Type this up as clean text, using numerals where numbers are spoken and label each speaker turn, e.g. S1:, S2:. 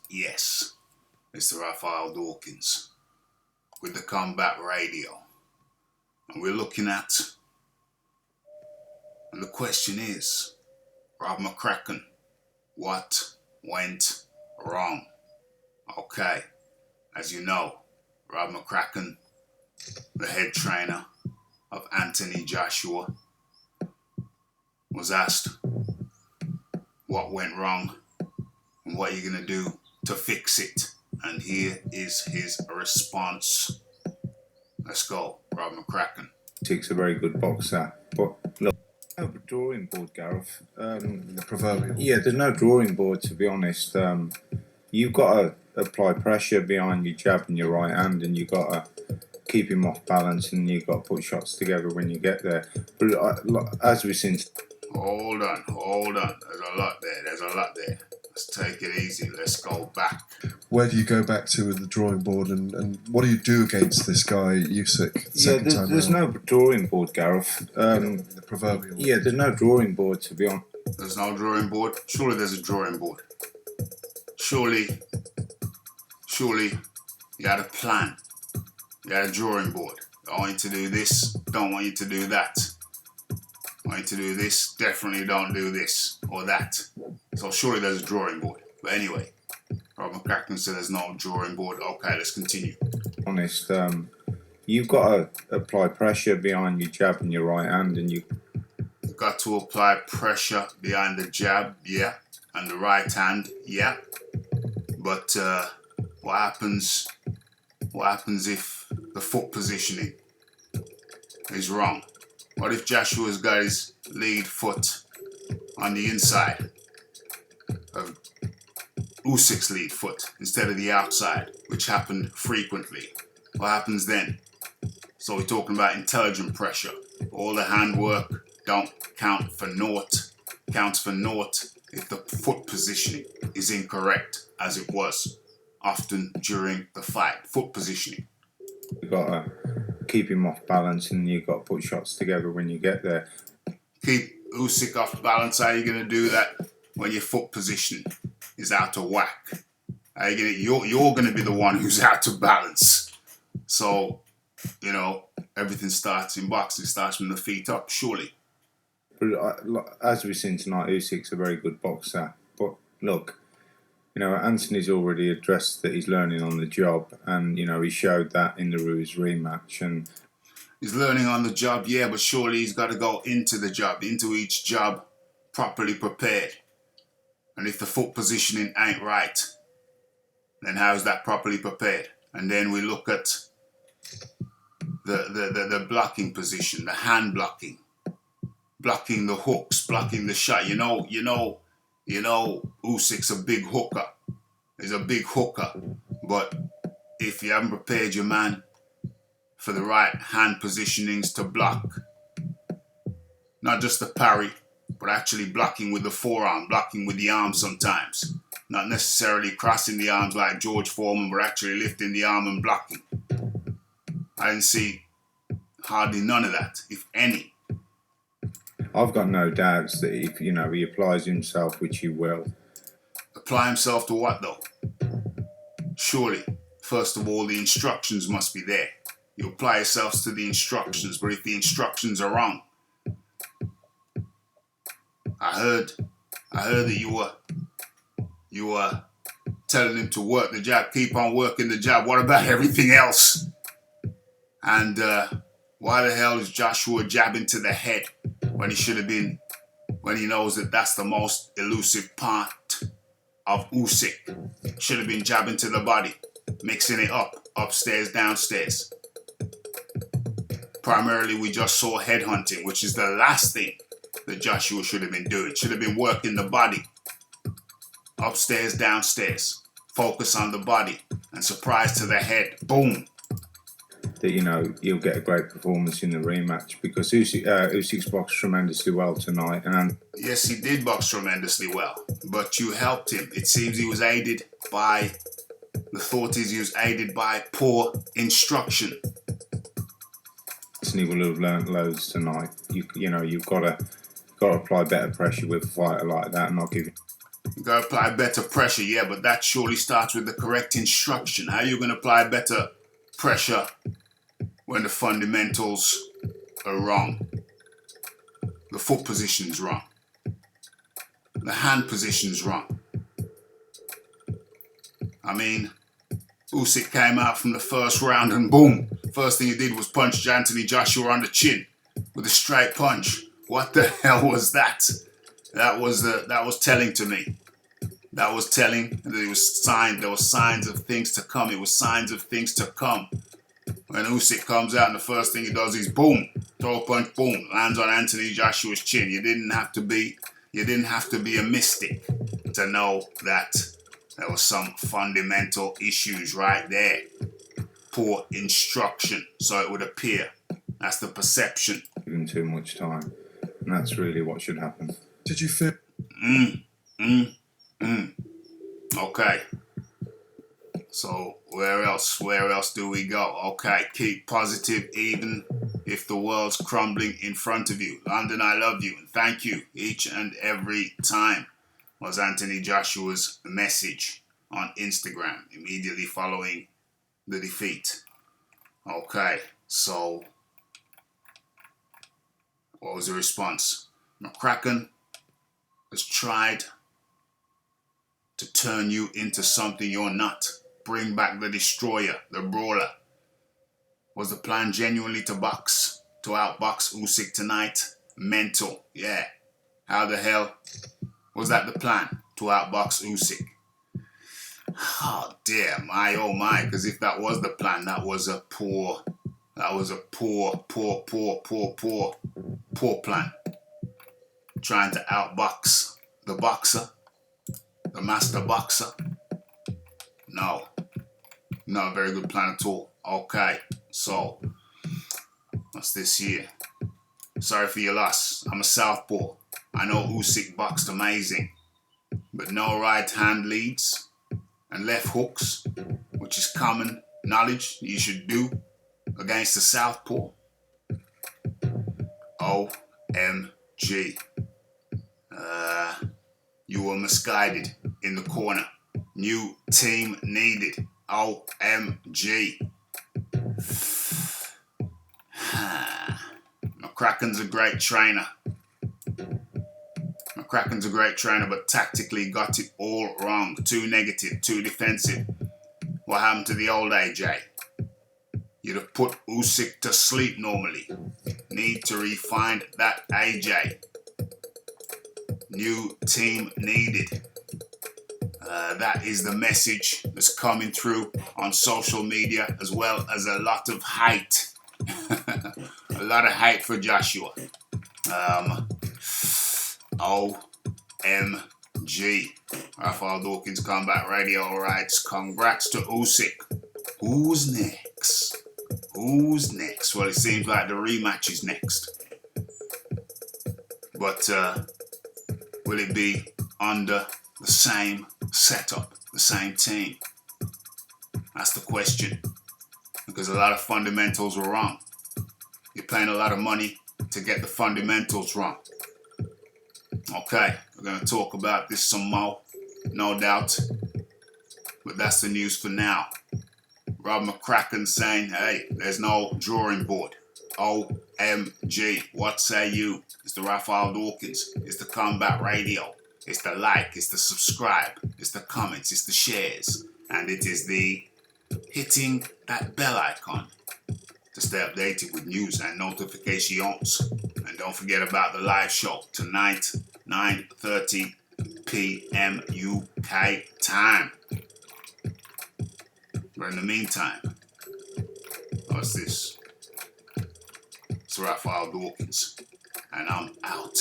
S1: Yes, Mr. Raphael Dawkins with the Combat Radio. And we're looking at, and the question is, Rob McCraken, what went wrong? Okay, as you know, Rob McCraken, the head trainer of Anthony Joshua, was asked what went wrong and what you're going to do to fix it. And here is his response. Let's go, Rob McCraken.
S2: He's a very good boxer, but look, no drawing board, Gareth.
S3: The proverbial.
S2: Yeah, there's no drawing board, to be honest. You've got to apply pressure behind your jab and your right hand, and you've got to keep him off balance, and you've got to put shots together when you get there. But as we've seen...
S1: Hold on. There's a lot there. Let's take it easy. Let's go back.
S3: Where do you go back to with the drawing board, and what do you do against this guy, Usyk, the second time
S2: there's
S3: around?
S2: no drawing board, Gareth.
S3: The proverbial.
S2: Yeah, there's no drawing board, to be honest.
S1: There's no drawing board? Surely there's a drawing board. Surely you had a plan. You had a drawing board. I want you to do this, don't want you to do that. I want you to do this, definitely don't do this or that. So surely there's a drawing board. But anyway, Rob McCraken said there's no drawing board. Okay, let's continue.
S2: Honest, you've got to apply pressure behind your jab and your right hand, and you've
S1: got to apply pressure behind the jab, yeah, and the right hand, yeah. But what happens if the foot positioning is wrong? What if Joshua's got his lead foot on the inside of Usyk's lead foot instead of the outside, which happened frequently? What happens then? So we're talking about intelligent pressure. All the handwork don't count for naught. Counts for naught if the foot positioning is incorrect, as it was often during the fight. Foot positioning.
S2: You've got to keep him off balance, and you've got to put shots together when you get there.
S1: Keep Usyk off balance. How are you going to do that when your foot position is out of whack? How you gonna, you're going to be the one who's out of balance. So, you know, everything starts in boxing, starts from the feet up, surely.
S2: But as we've seen tonight, Usyk's a very good boxer. But look, you know, Anthony's already addressed that he's learning on the job, and, you know, he showed that in the Ruiz rematch. And
S1: he's learning on the job, yeah, but surely he's got to go into the job, into each job, properly prepared. And if the foot positioning ain't right, then how's that properly prepared? And then we look at the blocking position, the hand blocking, blocking the hooks, blocking the shot. You know, Usyk's a big hooker. He's a big hooker. But if you haven't prepared your man for the right hand positionings to block, not just the parry, but actually blocking with the forearm, blocking with the arm sometimes. Not necessarily crossing the arms like George Foreman, but actually lifting the arm and blocking. I didn't see hardly none of that, if any.
S2: I've got no doubts that if, you know, he applies himself, which he will.
S1: Apply himself to what, though? Surely, first of all, the instructions must be there. You apply yourselves to the instructions, but if the instructions are wrong, I heard that you were telling him to work the jab, keep on working the jab. What about everything else? And why the hell is Joshua jabbing to the head when he should have been, when he knows that that's the most elusive part of Usyk? Should have been jabbing to the body, mixing it up, upstairs, downstairs. Primarily, we just saw head hunting, which is the last thing that Joshua should have been doing. Should have been working the body, upstairs, downstairs. Focus on the body, and surprise to the head. Boom.
S2: That, you know, you'll get a great performance in the rematch, because Usyk's boxed tremendously well tonight. And
S1: yes, he did box tremendously well, but you helped him. It seems he was aided by, the thought is he was aided by poor instruction.
S2: He will have learnt loads tonight. You know, you've got to apply better pressure with a fighter like that, and not give him.
S1: You gotta apply better pressure, yeah, but that surely starts with the correct instruction. How are you gonna apply better pressure when the fundamentals are wrong? The foot position's wrong. The hand position's wrong. I mean, Usyk came out from the first round and boom, first thing he did was punch Anthony Joshua on the chin with a straight punch. What the hell was that? That was telling to me. That was telling that there was signs of things to come. It was signs of things to come. When Usyk comes out and the first thing he does is boom, throw punch, boom, lands on Anthony Joshua's chin. You didn't have to be a mystic to know that there was some fundamental issues right there. Poor instruction, so it would appear. That's the perception.
S2: Given too much time, and that's really what should happen.
S3: Did you feel?
S1: Okay. So where else do we go? Okay, keep positive even if the world's crumbling in front of you. London, I love you and thank you each and every time, was Anthony Joshua's message on Instagram immediately following the defeat. Okay, so what was the response? McCraken has tried to turn you into something you're not. Bring back the destroyer, the brawler. Was the plan genuinely to outbox Usyk tonight? Mental, yeah. How the hell was that the plan? To outbox Usyk? Oh dear, my oh my, because if that was the plan, that was a poor plan. Trying to outbox the boxer, the master boxer. No, not a very good plan at all. Okay, so what's this here? Sorry for your loss. I'm a southpaw. I know Usyk boxed amazing, but no right hand leads and left hooks, which is common knowledge you should do against the southpaw. OMG. You were misguided in the corner. New team needed. OMG. McCraken's a great trainer. But tactically got it all wrong. Too negative, too defensive. What happened to the old AJ? You'd have put Usyk to sleep normally. Need to refine that AJ. New team needed. That is the message that's coming through on social media, as well as a lot of hate. A lot of hate for Joshua. OMG. Raphael Dawkins Combat Radio writes, congrats to Usyk. Who's next? Well, it seems like the rematch is next. But will it be under the same setup, the same team? That's the question. Because a lot of fundamentals were wrong. You're paying a lot of money to get the fundamentals wrong. Okay, we're going to talk about this some more, no doubt. But that's the news for now. Rob McCraken saying, hey, there's no drawing board. OMG, what say you? It's the Raphael Dawkins. It's the Combat Radio. It's the like, it's the subscribe, it's the comments, it's the shares. And it is the hitting that bell icon to stay updated with news and notifications. And don't forget about the live show tonight, 9:30 p.m. UK time. But in the meantime, what's this? It's Raphael Dawkins, and I'm out.